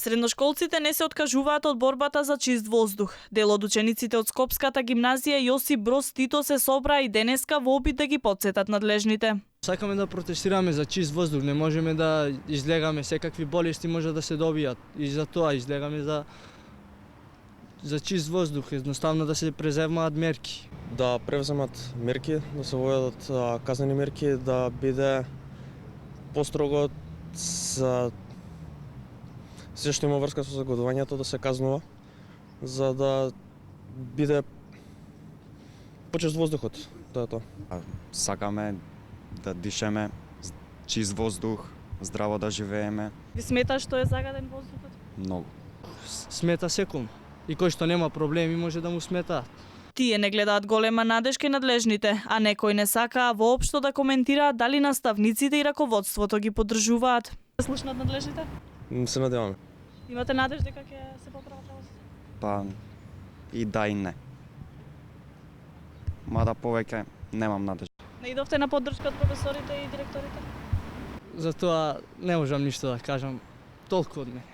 Средношколците не се откажуваат од борбата за чист воздух. Дел од учениците од Скопската гимназија Јосип Броз Тито се собра и денеска во обид да ги потсетат надлежните. Сакаме да протестираме за чист воздух, не можеме да излегаме, секакви болести може да се добијат и за тоа излегаме за чист воздух, едноставно да се преземаат мерки. Да превземат мерки, да се војдат казнени мерки, да биде построго за се што има врска со загадувањето да се казнува, за да биде почист воздухот, тоа е тоа. Сакаме да дишеме чист воздух, здраво да живееме. Ви смета што е загаден воздухот? Многу. Смета секом. И кој што нема проблеми може да му смета. Тие не гледаат голема надежка надлежните, а некои не сакаа воопшто да коментираат дали наставниците и раководството ги поддржуваат. Слушнат надлежните? Се надеваме. Имате надеж дека ќе се поправат работите? Па и да и не. Мада повеќе немам надежда. Не идовте на поддршка од професорите и директорите? Затоа не можам ништо да кажам толку од мене.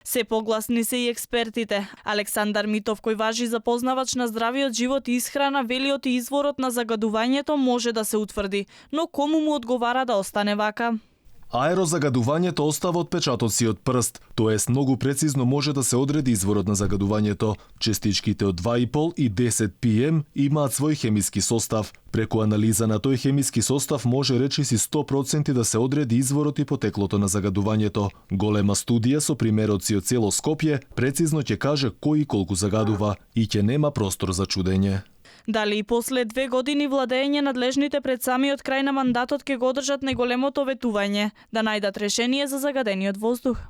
Се погласни се и експертите. Александар Митов, кој важи за познавач на здравиот живот и исхрана, вели од изворот на загадувањето може да се утврди, но кому му одговара да остане вака? Аерозагадувањето остава отпечатоци од прст, тоест многу прецизно може да се одреди изворот на загадувањето. Честичките од 2,5 и 10 ppm имаат свој хемиски состав. Преку анализа на тој хемиски состав може речиси 100% да се одреди изворот и потеклото на загадувањето. Голема студија со примероци од цело Скопје прецизно ќе каже кој и колку загадува и ќе нема простор за чудење. Дали и после 2 години владење надлежните пред самиот крај на мандатот ќе го одржат најголемото ветување, да најдат решение за загадениот воздух?